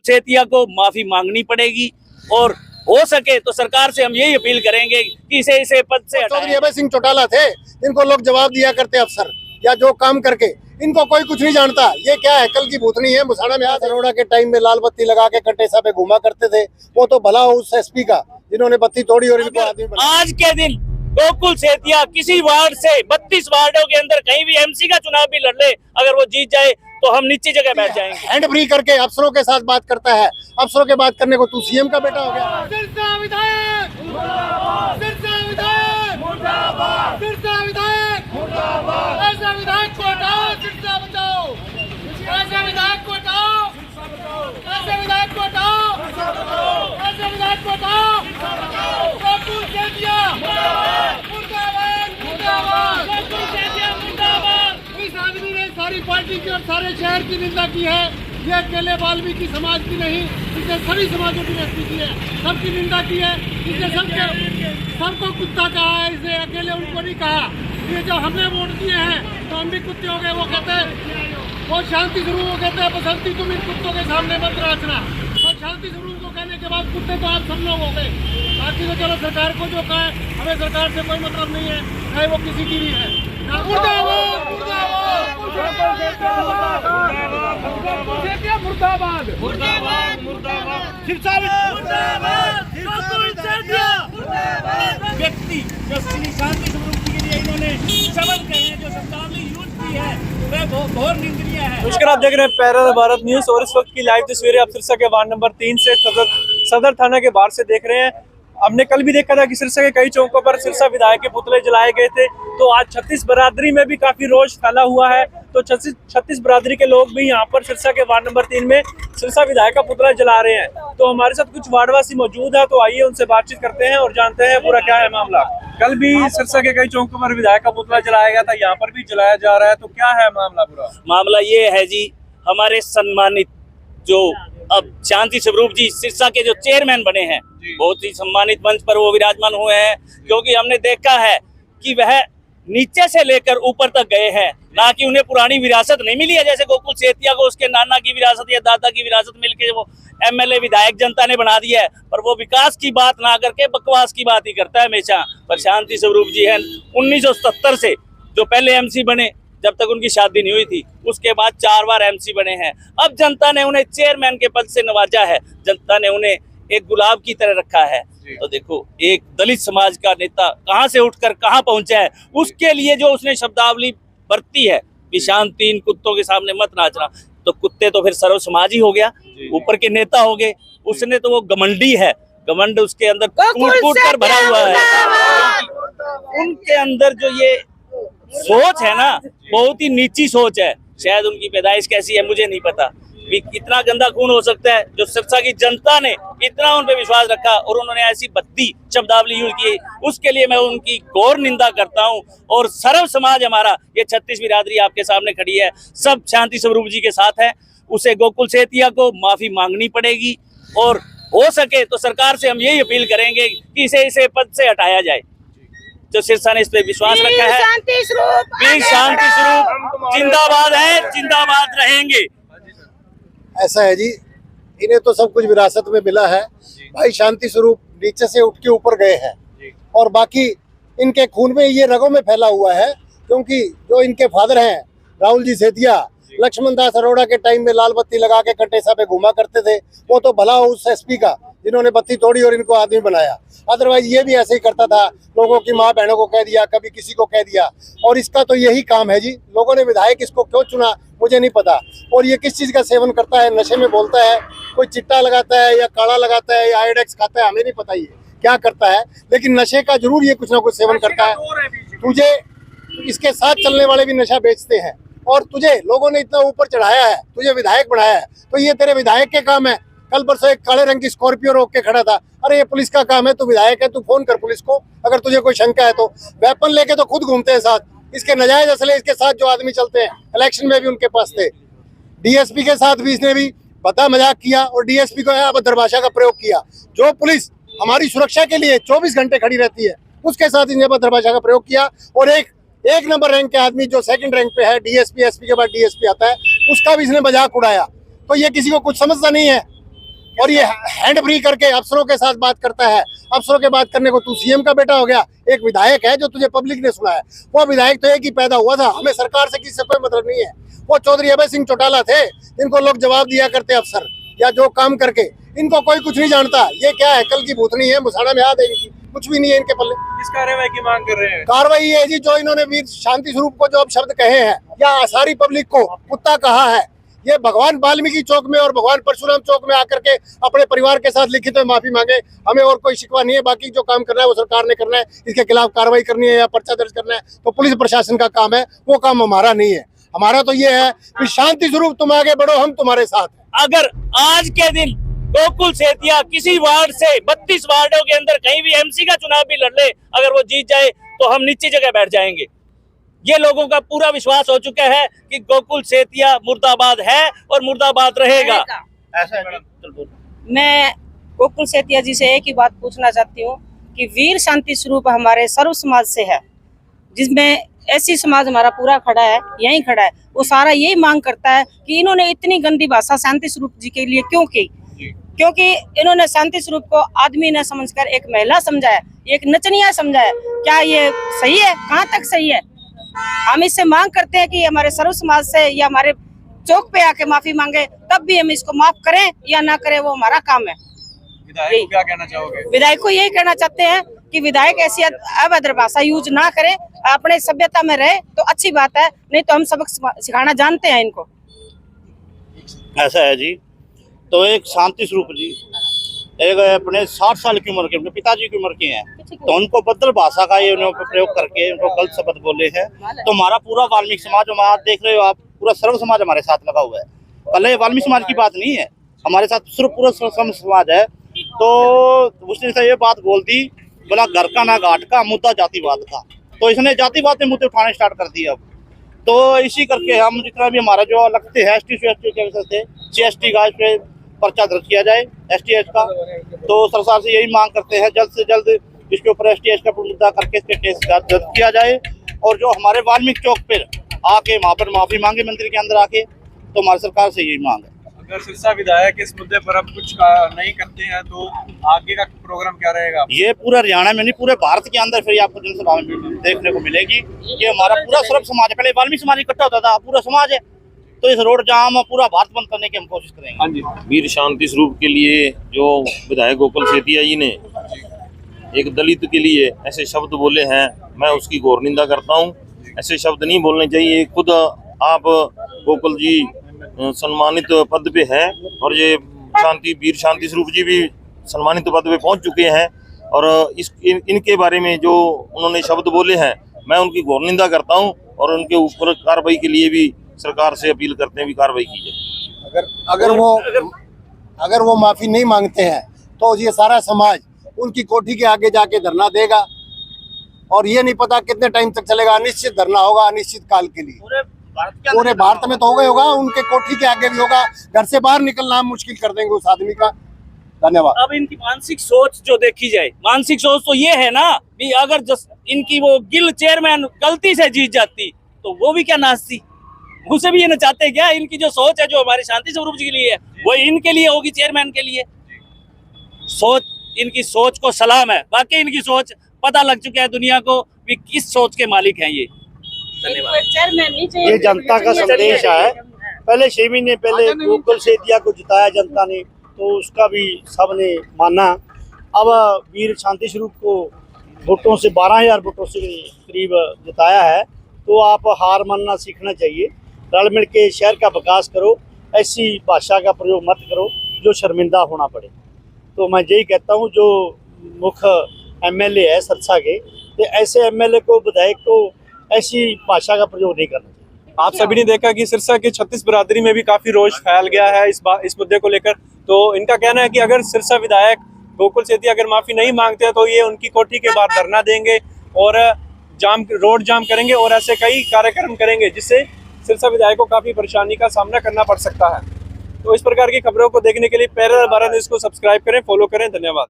सेतिया को माफी मांगनी पड़ेगी और हो सके तो सरकार से हम यही अपील करेंगे कि इसे पद से चौधरी अभय सिंह चौटाला थे, इनको लोग जवाब दिया करते अफसर या जो काम करके, इनको कोई कुछ नहीं जानता। ये क्या है, कल की भूतनी है। मुसाना में अरोड़ा के टाइम में लाल बत्ती लगा के कटेसा पे घुमा करते थे, वो तो भला उस एसपी का जिन्होंने बत्ती तोड़ी और इनको आदमी बनाया। आज के दिन गोकुल सेतिया किसी वार्ड से 32 वार्डों के अंदर कहीं भी एमसी का चुनाव भी लड़ ले, अगर वो जीत जाए तो हम नीचे जगह बैठ जाएंगे। हैंड फ्री करके अफसरों के साथ बात करता है। अफसरों के बात करने को तू सीएम का बेटा हो गया। सिरसा विधायक मुर्दाबाद, सिरसा विधायक मुर्दाबाद, सिरसा विधायक मुर्दाबाद। ऐसा विधायक को हटाओ, सिरसा बचाओ। ऐसा विधायक को हटाओ, ऐसा विधायक को हटाओ, ऐसा विधायक को हटाओ। गोकुल सेतिया मुर्दाबाद, मुर्दाबाद, गोकुल सेतिया मुर्दाबाद। इस आदमी ने सारी पार्टी की और सारे शहर की निंदा की है। ये अकेले वाल्मीकि समाज की नहीं, इसने सभी समाजों की निंदा की है, सबकी निंदा की है। इसने सबको कुत्ता कहा है, इसने अकेले उनको नहीं कहा। ये जो हमने वोट दिए हैं तो हम भी कुत्ते हो गए। वो कहते हैं वो शांति स्वरूप, वो कहते हैं बसंती तुम इन कुत्तों के सामने मत नाचना। और शांति स्वरूप को कहने के बाद कुत्ते तो आप सब लोग हो गए। बाकी तो चलो सरकार को जो कहा है, हमें सरकार से कोई मतलब नहीं है, चाहे वो किसी की भी है। मुर्दाबाद, मुर्दाबाद, मुर्दाबाद, मुर्दाबाद, मुर्दाबाद, सिरसा मुर्दाबाद, व्यक्ति जो शांति स्वरूप के लिए इन्होंने शब्द कहे हैं, जो शब्दावली यूज की है, वह बहुत निंदनीय है। नमस्कार, आप देख रहे हैं पैरल भारत न्यूज और इस वक्त की लाइव तस्वीरें आप सिरसा के वार्ड नंबर 3 से सदर थाना के बाहर से देख रहे हैं। हमने कल भी देखा था कि सिरसा के कई चौकों पर सिरसा विधायक के पुतले जलाए गए थे, तो आज 36 बरादरी में भी काफी रोष फैला हुआ है। तो 36 बरादरी के लोग भी यहाँ पर सिरसा के वार्ड नंबर 3 में सिरसा विधायक का पुतला जला रहे हैं। तो हमारे साथ कुछ वार्डवासी मौजूद है, तो आइए उनसे बातचीत करते हैं और जानते हैं पूरा क्या है मामला। कल भी सिरसा के कई चौकों पर विधायक का पुतला जलाया गया था, यहाँ पर भी जलाया जा रहा है, तो क्या है मामला पूरा? मामला ये है जी, हमारे सम्मानित जो अब शांति स्वरूप जी सिरसा के जो चेयरमैन बने हैं, बहुत ही सम्मानित मंच पर वो विराजमान हुए हैं, क्योंकि हमने देखा है कि वह नीचे से लेकर ऊपर तक गए हैं, ना कि उन्हें पुरानी विरासत नहीं मिली है। जैसे गोकुल सेतिया को उसके नाना की विरासत या दादा की विरासत मिलके वो एमएलए विधायक जनता ने बना दिया है, पर वो विकास की बात ना करके बकवास की बात ही करता है हमेशा। पर शांति स्वरूप जी है 1977 से जो पहले एमसी बने, जब तक उनकी शादी नहीं हुई थी, उसके बाद 4 बार एमसी बने हैं। अब जनता ने उन्हें चेयरमैन के पद से नवाजा है, जनता ने उन्हें एक गुलाब की तरह रखा है। तो देखो, एक दलित समाज का नेता कहां से उठकर कहां पहुंचा है, उसके लिए जो उसने शब्दावली बरती है कि शांति इन कुत्तों के सामने मत नाचना, तो कुत्ते तो फिर सर्व समाज ही हो गया, ऊपर के नेता हो गए। उसने तो वो घमंडी है, घमंड उसके अंदर कूट कर भरा हुआ है। उनके अंदर जो ये सोच है ना, बहुत ही नीची सोच है। शायद उनकी पैदाइश कैसी है मुझे नहीं पता, कितना गंदा खून हो सकता है जो सिरसा की जनता ने इतना उन पे विश्वास रखा और उन्होंने ऐसी भद्दी शब्दावली यूज की। उसके लिए मैं उनकी घोर निंदा करता हूं। और सर्व समाज हमारा, ये 36 बिरादरी आपके सामने खड़ी है, सब शांति स्वरूप जी के साथ है। उसे गोकुल सेतिया को माफी मांगनी पड़ेगी और हो सके तो सरकार से हम यही अपील करेंगे कि इसे पद से हटाया जाए। जो सिरसा ने इस पे विश्वास रखा है, वीर शांति स्वरूप जिंदाबाद है, जिंदाबाद रहेंगे। ऐसा है जी, इन्हें तो सब कुछ विरासत में मिला है। भाई शांति स्वरूप नीचे से उठ के ऊपर गए हैं और बाकी इनके खून में ये रगों में फैला हुआ है, क्योंकि जो इनके फादर हैं राहुल जी सेतिया, लक्ष्मण दास अरोड़ा के टाइम में लाल बत्ती लगा के कटेसा पे घुमा करते थे, वो तो भला उस एसपी का जिन्होंने बत्ती तोड़ी और इनको आदमी बनाया। अदरवाइज ये भी ऐसे ही करता था, लोगों की माँ बहनों को कह दिया, कभी किसी को कह दिया, और इसका तो यही काम है जी। लोगों ने विधायक इसको क्यों चुना मुझे नहीं पता। और ये किस चीज़ का सेवन करता है, नशे में बोलता है, कोई चिट्टा लगाता है या काढ़ा लगाता है या आयोडेक्स खाता है, हमें नहीं पता ये क्या करता है, लेकिन नशे का जरूर ये कुछ ना कुछ सेवन करता है। तुझे इसके साथ चलने वाले भी नशा बेचते हैं और तुझे लोगों ने इतना ऊपर चढ़ाया है, तुझे विधायक बनाया है, तो ये तेरे विधायक के काम है। कल परसों एक काले रंग की स्कॉर्पियो रोक के खड़ा था, अरे ये पुलिस का काम है, तू विधायक है, तू फोन कर पुलिस को अगर तुझे कोई शंका है तो। वेपन लेके तो खुद घूमते हैं साथ, इसके नजायज असले इसके साथ जो आदमी चलते हैं, इलेक्शन में भी उनके पास थे। डीएसपी के साथ भी इसने भी पता मजाक किया और डीएसपी को अभद्र भाषा का प्रयोग किया। जो पुलिस हमारी सुरक्षा के लिए 24 घंटे खड़ी रहती है, उसके साथ इसने अभद्र भाषा का प्रयोग किया। और एक नंबर रैंक के आदमी जो सेकंड रैंक पे है, डीएसपी, एसपी के बाद डीएसपी आता है, उसका भी इसने मजाक उड़ाया। तो ये किसी को कुछ समझता नहीं है। और ये हैंड फ्री करके अफसरों के साथ बात करता है। अफसरों के बात करने को तू सीएम का बेटा हो गया। एक विधायक है जो तुझे पब्लिक ने सुना है, वो विधायक तो एक ही पैदा हुआ था। हमें सरकार से किसी से कोई मतलब नहीं है। वो चौधरी अभय सिंह चौटाला थे जिनको लोग जवाब दिया करते अफसर या जो काम करके, इनको कोई कुछ नहीं जानता। ये क्या है, कल की भूतनी है, मुसाड़ा में आ देगी, कुछ भी नहीं है इनके पल्ले। किस कार्रवाई की मांग कर रहे हैं? कार्रवाई ये है जी, जो इन्होंने वीर शांति स्वरूप को जो अब शब्द कहे हैं या सारी पब्लिक को कुत्ता कहा है, ये भगवान वाल्मीकि चौक में और भगवान परशुराम चौक में आकर के अपने परिवार के साथ लिखित में माफी मांगे। हमें और कोई शिकवा नहीं है। बाकी जो काम करना है वो सरकार ने करना है। इसके खिलाफ कार्रवाई करनी है या पर्चा दर्ज करना है तो पुलिस प्रशासन का काम है, वो काम हमारा नहीं है। हमारा तो ये है कि शांति स्वरूप तुम आगे बढ़ो, हम तुम्हारे साथ हैं। अगर आज के दिन गोकुल सेतिया किसी वार्ड से 32 वार्डों के अंदर कहीं भी एमसी का चुनाव भी लड़ ले, अगर वो जीत जाए तो हम नीचे जगह बैठ जाएंगे। ये लोगों का पूरा विश्वास हो चुका है कि गोकुल सेतिया मुर्दाबाद है और मुर्दाबाद रहेगा। ऐसा है मैडम। मैं गोकुल सेतिया जी से एक ही बात पूछना चाहती हूँ कि वीर शांति स्वरूप हमारे सर्व समाज से है, जिसमें ऐसी समाज हमारा पूरा खड़ा है, यहीं खड़ा है। वो सारा यही मांग करता है कि इन्होंने इतनी गंदी भाषा शांति स्वरूप जी के लिए क्यों की, क्योंकि इन्होंने शांति स्वरूप को आदमी न समझकर एक महिला समझा है, एक नचनिया समझा है। क्या ये सही है? कहाँ तक सही है? हम इससे मांग करते हैं कि हमारे सर्व समाज से या हमारे चौक पे आके माफी मांगे, तब भी हम इसको माफ करें या ना करें, वो हमारा काम है। विधायक को क्या कहना चाहोगे? विधायक को यही कहना चाहते हैं कि विधायक ऐसी अभद्र भाषा यूज ना करे, अपने सभ्यता में रहे तो अच्छी बात है, नहीं तो हम सबक सिखाना जानते हैं इनको। ऐसा है जी, तो एक शांति स्वरूप जी एक अपने 60 साल की उम्र के, अपने पिताजी की उम्र के हैं, तो उनको बदल भाषा का ये उन्होंने प्रयोग करके उनको गलत शब्द बोले हैं। तो हमारा पूरा वाल्मीकि समाज, हमारा देख रहे हो आप, पूरा सर्व समाज हमारे साथ लगा हुआ है। पहले वाल्मीकि समाज की बात नहीं है, हमारे साथ सिर्फ पूरा सर्व समाज है। तो उसने ये बात बोल दी, बोला घर का ना घाट का, मुद्दा जातिवाद का। तो इसने जातिवाद पे मुद्दे उठाने स्टार्ट कर दिए अब। तो इसी करके हम जितना भी हमारा जो लगते हैं ST के वजह से CST का इस पे पर्चा दर्ज किया जाए, STH का। तो सरकार से यही मांग करते हैं जल्द से जल्द इसके ऊपर STH का मुद्दा करके इस पे केस दर्ज किया जाए, और जो हमारे वाल्मीकि चौक पर आके वहाँ पर माफी मांगे मंदिर के अंदर आके। तो हमारी सरकार से यही मांग है। अगर सिरसा विधायक इस मुद्दे पर अब कुछ नहीं करते हैं तो आगे का प्रोग्राम क्या रहेगा? ये पूरा हरियाणा में नहीं, पूरे भारत के अंदर फिर आपको जनसभा में देखने को मिलेगी। ये हमारा पूरा सर्व समाज है, पहले वाल्मीकि समाज इकट्ठा होता था, पूरा समाज है। तो इस रोड जाम पूरा भारत बंद करने की हम कोशिश करेंगे। हाँ जी। वीर शांति स्वरूप के लिए जो विधायक गोकुल सेतिया जी ने एक दलित के लिए ऐसे शब्द बोले हैं, मैं उसकी घोर निंदा करता हूँ। ऐसे शब्द नहीं बोलने चाहिए। खुद आप गोकुल जी सम्मानित पद पे हैं और ये वीर शांति स्वरूप जी भी सम्मानित पद पे पहुंच चुके हैं, और इनके बारे में जो उन्होंने शब्द बोले हैं, मैं उनकी घोर निंदा करता हूं और उनके ऊपर कार्रवाई के लिए भी सरकार से अपील करते हैं भी कार्रवाई की जाए। अगर वो माफी नहीं मांगते हैं तो ये सारा समाज उनकी कोठी के आगे जाके धरना देगा, और ये नहीं पता कितने टाइम तक चलेगा। अनिश्चित धरना होगा, अनिश्चित काल के लिए। पूरे भारत में तो हो गए होगा, उनके कोठी के आगे भी होगा। घर से बाहर निकलना हम मुश्किल कर देंगे उस आदमी का। धन्यवाद। अब इनकी मानसिक सोच जो देखी जाए, मानसिक सोच तो ये है ना कि अगर इनकी वो गिल चेयरमैन गलती से जीत जाती तो वो भी क्या नाचती, उसे भी ये नचाते क्या? इनकी जो सोच है, जो हमारे शांति स्वरूप जी के लिए है, वो इनके लिए होगी, चेयरमैन के लिए। सोच, इनकी सोच को सलाम है। बाकी इनकी सोच पता लग चुका है दुनिया को कि किस सोच के मालिक हैं ये। ये जनता का संदेश है। पहले 6 महीने पहले गोकुल सेतिया को जिताया जनता ने, तो उसका भी सबने माना। अब वीर शांति स्वरूप को वोटों से 12,000 वोटों से करीब जिताया है। तो आप हार मानना सीखना चाहिए, रल मिल के शहर का विकास करो, ऐसी भाषा का प्रयोग मत करो जो शर्मिंदा होना पड़े। तो मैं यही कहता हूँ, जो मुख्य MLA है सिरसा के, तो ऐसे MLA को, विधायक को ऐसी भाषा का प्रयोग नहीं करना चाहिए। आप सभी ने देखा कि सिरसा के 36 बिरादरी में भी काफी रोष फैल गया है इस मुद्दे को लेकर। तो इनका कहना है कि अगर सिरसा विधायक गोकुल सेतिया अगर माफी नहीं मांगते हैं तो ये उनकी कोठी के बाहर धरना देंगे और रोड जाम करेंगे और ऐसे कई कार्यक्रम करेंगे, जिससे सिरसा विधायक को काफी परेशानी का सामना करना पड़ सकता है। तो इस प्रकार की खबरों को देखने के लिए पैरेलल भारत न्यूज़ को सब्सक्राइब करें, फॉलो करें। धन्यवाद।